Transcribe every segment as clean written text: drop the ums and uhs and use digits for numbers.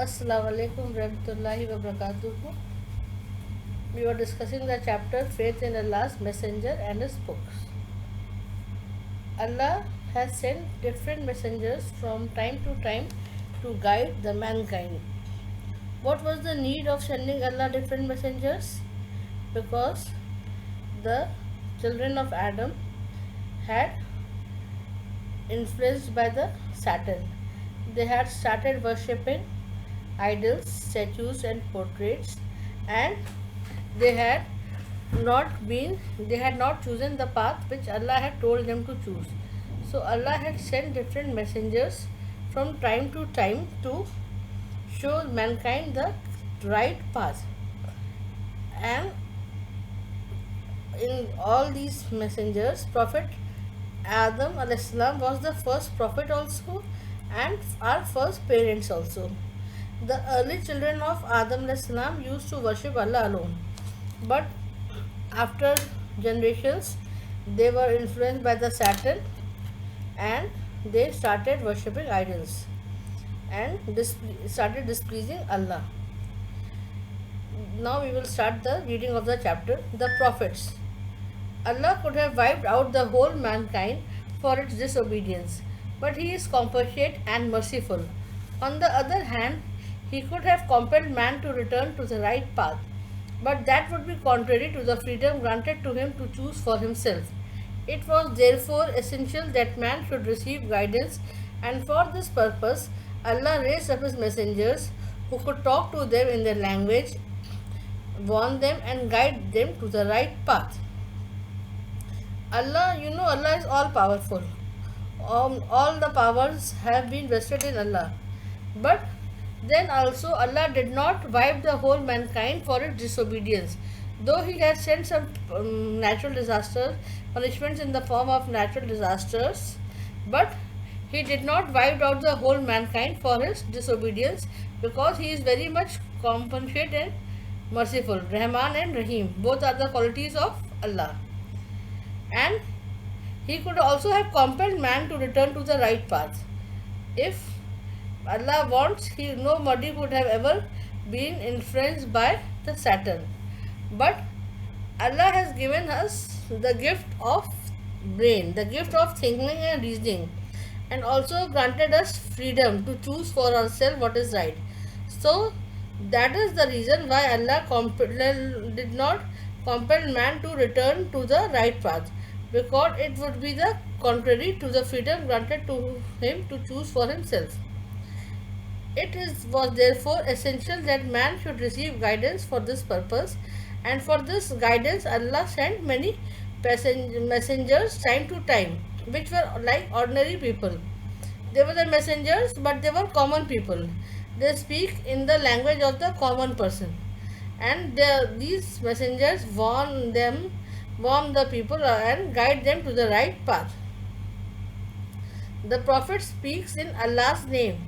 Assalamu alaikum warahmatullahi wabarakatuh. We were discussing the chapter Faith in Allah's Messenger and His books. Allah has sent different messengers from time to time to guide the mankind. What was the need of sending Allah different messengers? Because the children of Adam had influenced by the Saturn. They had started worshipping idols, statues and portraits, and they had not chosen the path which Allah had told them to choose. So Allah had sent different messengers from time to time to show mankind the right path. And in all these messengers, Prophet Adam a.s. was the first prophet also and our first parents also. The early children of Adam a.s. used to worship Allah alone. But after generations, they were influenced by the Saturn and they started worshipping idols and started displeasing Allah. Now we will start the reading of the chapter. The prophets. Allah could have wiped out the whole mankind for its disobedience, but He is compassionate and merciful. On the other hand, He could have compelled man to return to the right path, but that would be contrary to the freedom granted to him to choose for himself. It was therefore essential that man should receive guidance, and for this purpose, Allah raised up His messengers who could talk to them in their language, warn them, and guide them to the right path. Allah is all powerful. All the powers have been vested in Allah. But then also Allah did not wipe the whole mankind for its disobedience. Though He has sent some natural disasters, punishments in the form of natural disasters, but He did not wipe out the whole mankind for his disobedience, because He is very much compassionate and merciful. Rahman and Rahim, both are the qualities of Allah. And He could also have compelled man to return to the right path. If Allah wants, nobody would have ever been influenced by the Saturn. But Allah has given us the gift of brain, the gift of thinking and reasoning, and also granted us freedom to choose for ourselves what is right. So that is the reason why Allah did not compel man to return to the right path, because it would be the contrary to the freedom granted to him to choose for himself. Was therefore essential that man should receive guidance for this purpose, and for this guidance Allah sent many messengers time to time, which were like ordinary people. They were the messengers, but they were common people. They speak in the language of the common person, and these messengers warn the people and guide them to the right path. The Prophet speaks in Allah's name.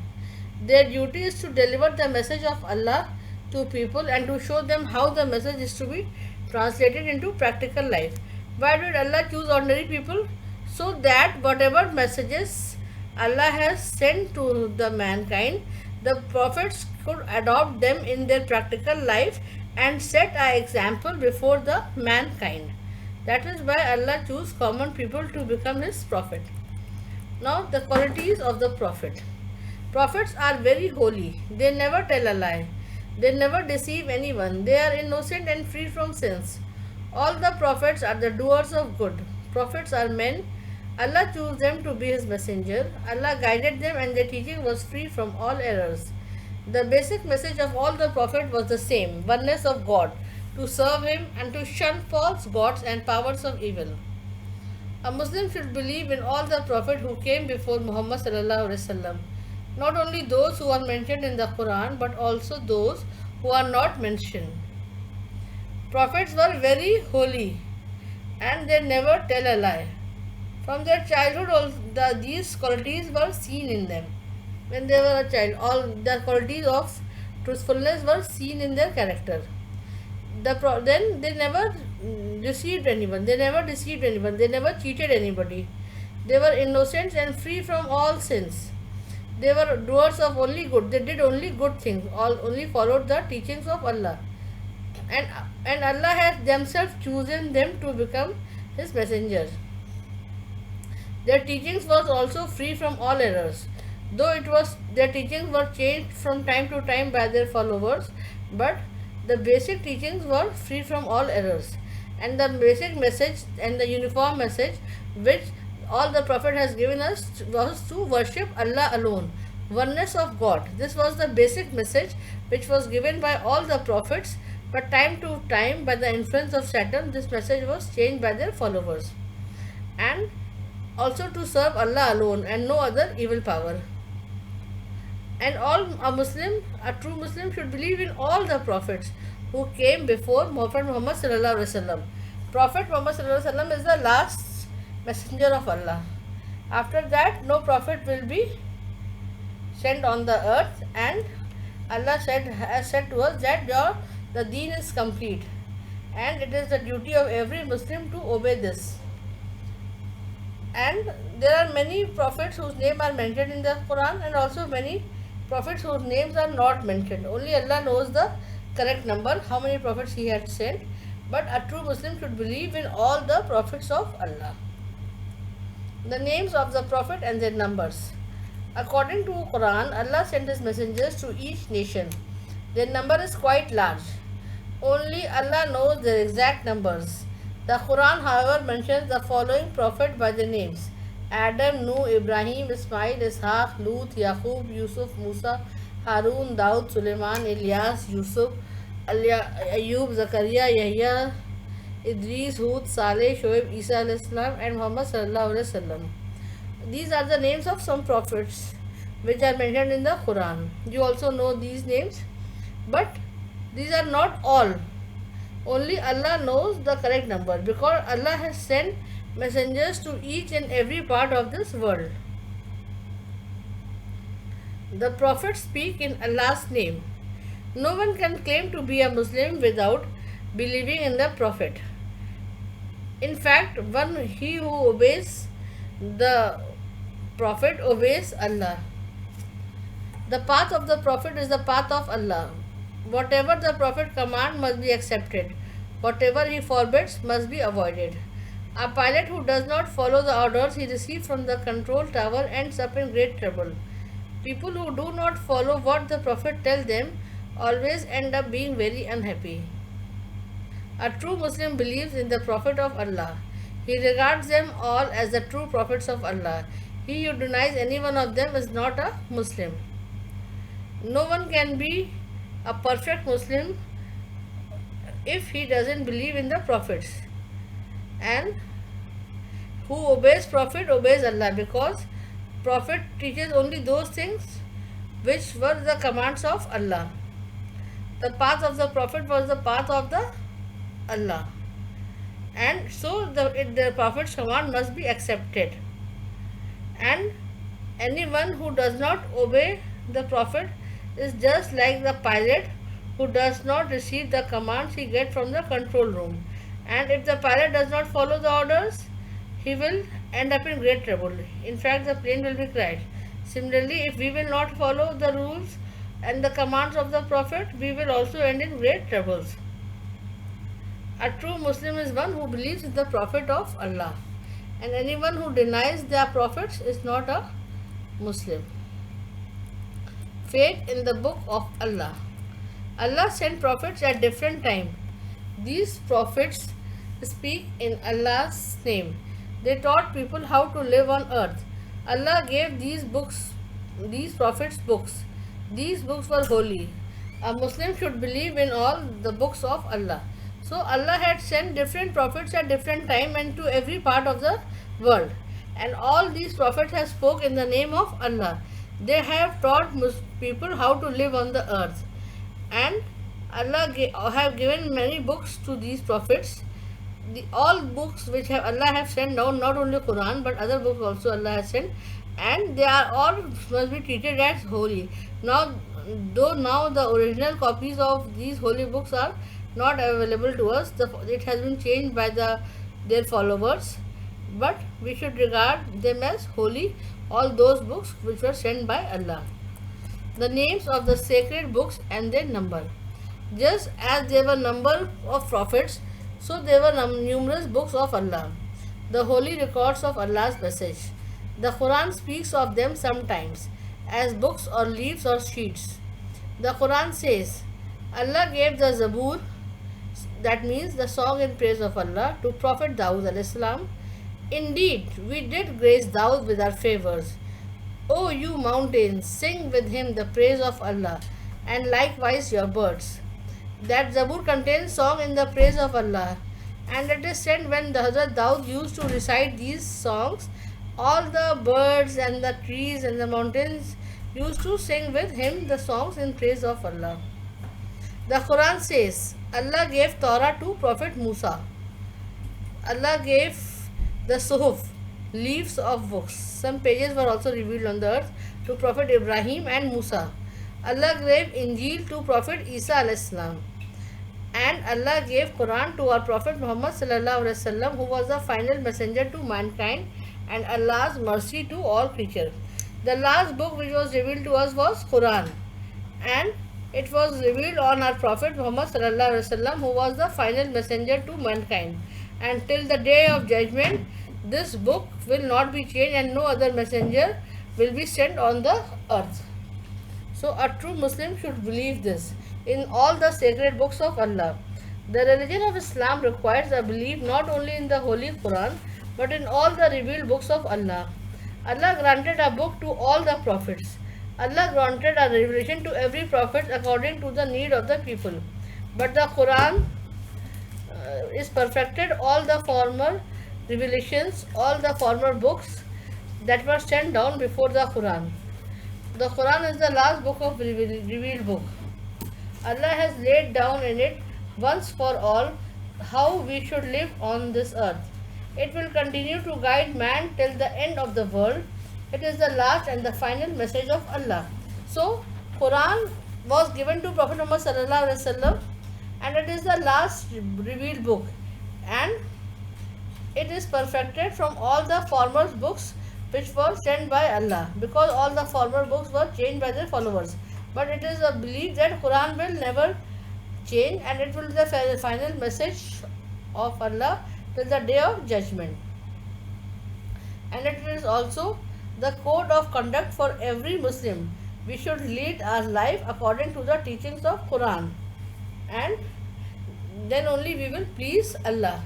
Their duty is to deliver the message of Allah to people and to show them how the message is to be translated into practical life. Why did Allah choose ordinary people? So that whatever messages Allah has sent to the mankind, the prophets could adopt them in their practical life and set an example before the mankind. That is why Allah chose common people to become His prophet. Now the qualities of the prophet. Prophets are very holy. They never tell a lie. They never deceive anyone. They are innocent and free from sins. All the prophets are the doers of good. Prophets are men. Allah chose them to be His messenger. Allah guided them, and their teaching was free from all errors. The basic message of all the prophets was the same: oneness of God, to serve Him and to shun false gods and powers of evil. A Muslim should believe in all the prophets who came before Muhammad sallallahu alaihi wasallam. Not only those who are mentioned in the Quran, but also those who are not mentioned. Prophets were very holy and they never tell a lie. From their childhood, these qualities were seen in them. When they were a child, all the qualities of truthfulness were seen in their character. Then they never deceived anyone, they never cheated anybody. They were innocent and free from all sins. They were doers of only good. They did only good things. All only followed the teachings of Allah. And and Allah has themselves chosen them to become His messengers. Their teachings was also free from all errors. Though it was their teachings were changed from time to time by their followers, but the basic teachings were free from all errors. And the basic message and the uniform message which all the Prophet has given us was to worship Allah alone, oneness of God. This was the basic message which was given by all the prophets, but time to time, by the influence of Satan, this message was changed by their followers. And also to serve Allah alone and no other evil power. And a true Muslim should believe in all the prophets who came before Prophet Muhammad sallallahu alaihi wasallam. Prophet Muhammad sallallahu alaihi wasallam is the last messenger of Allah. After that, no prophet will be sent on the earth, and Allah has said to us that the deen is complete, and it is the duty of every Muslim to obey this. And there are many prophets whose names are mentioned in the Quran, and also many prophets whose names are not mentioned. Only Allah knows the correct number, how many prophets He had sent. But a true Muslim should believe in all the prophets of Allah. The names of the prophet and their numbers. According to Quran, Allah sent His messengers to each nation. Their number is quite large. Only Allah knows their exact numbers. The Quran, however, mentions the following prophet by their names: Adam, Nuh, Ibrahim, Ismail, Ishaq, Lut, Yaqub, Yusuf, Musa, Harun, Daud, Suleiman, Ilyas, Yusuf, Ayub, Zakaria, Yahya, Idris, Hud, Saleh, Shoaib, Isa al-Islam, and Muhammad sallallahu alaihi wasallam. These are the names of some prophets which are mentioned in the Quran. You also know these names, but these are not all. Only Allah knows the correct number, because Allah has sent messengers to each and every part of this world. The prophets speak in Allah's name. No one can claim to be a Muslim without believing in the prophet. In fact, he who obeys the prophet obeys Allah. The path of the prophet is the path of Allah. Whatever the prophet commands must be accepted. Whatever he forbids must be avoided. A pilot who does not follow the orders he received from the control tower ends up in great trouble. People who do not follow what the prophet tells them always end up being very unhappy. A true Muslim believes in the prophet of Allah. He regards them all as the true prophets of Allah. He who denies any one of them is not a Muslim. No one can be a perfect Muslim if he doesn't believe in the prophets. And who obeys prophet obeys Allah, because prophet teaches only those things which were the commands of Allah. The path of the prophet was the path of the Allah, and so the prophet's command must be accepted. And anyone who does not obey the prophet is just like the pilot who does not receive the commands he gets from the control room. And if the pilot does not follow the orders, he will end up in great trouble. In fact, the plane will be crashed. Similarly, if we will not follow the rules and the commands of the prophet, we will also end in great troubles. A true Muslim is one who believes in the prophet of Allah, and anyone who denies their prophets is not a Muslim. Faith in the book of Allah. Allah sent prophets at different times. These prophets speak in Allah's name. They taught people how to live on earth. Allah gave these prophets books. These books were holy. A Muslim should believe in all the books of Allah. So Allah had sent different prophets at different time and to every part of the world. And all these prophets have spoke in the name of Allah. They have taught people how to live on the earth. And Allah have given many books to these prophets. All books which Allah have sent down, not only Quran but other books also Allah has sent, and they are all must be treated as holy. Now, though now the original copies of these holy books are not available to us, it has been changed by their followers, but we should regard them as holy. all those books which were sent by Allah. The names of the sacred books and their number. Just as there were number of prophets, so there were numerous books of Allah, the holy records of Allah's message. The Quran speaks of them sometimes as books or leaves or sheets. The Quran says, Allah gave the Zabur, that means the song in praise of Allah, to Prophet Dawood alayhi salam. Indeed, we did grace Dawood with our favors. O you mountains, sing with him the praise of Allah, and likewise your birds. That Zabur contains song in the praise of Allah, and it is said when the Hazrat Daud used to recite these songs, all the birds and the trees and the mountains used to sing with him the songs in praise of Allah. The Quran says, Allah gave Torah to Prophet Musa. Allah gave the Suhuf, leaves of books. Some pages were also revealed on the earth to Prophet Ibrahim and Musa. Allah gave Injil to Prophet Isa alayhi salam. And Allah gave Quran to our Prophet Muhammad sallallahu alaihi wasallam, who was the final messenger to mankind and Allah's mercy to all creatures. The last book which was revealed to us was Quran, and it was revealed on our Prophet Muhammad sallallahu alaihi wasallam, who was the final messenger to mankind. And till the day of judgment, this book will not be changed, and no other messenger will be sent on the earth. So a true Muslim should believe this in all the sacred books of Allah. The religion of Islam requires a belief not only in the Holy Quran but in all the revealed books of Allah. Allah granted a book to all the prophets. Allah granted a revelation to every prophet according to the need of the people. But the Quran is perfected all the former revelations, all the former books that were sent down before the Quran. The Quran is the last book of revealed book. Allah has laid down in it once for all how we should live on this earth. It will continue to guide man till the end of the world. It is the last and the final message of Allah. So, Quran was given to Prophet Muhammad sallallahu alaihi wasallam, and it is the last revealed book, and it is perfected from all the former books which were sent by Allah, because all the former books were changed by their followers. But it is a belief that Quran will never change, and it will be the final message of Allah till the day of judgment. And it is also the code of conduct for every Muslim. We should lead our life according to the teachings of Quran, and then only we will please Allah.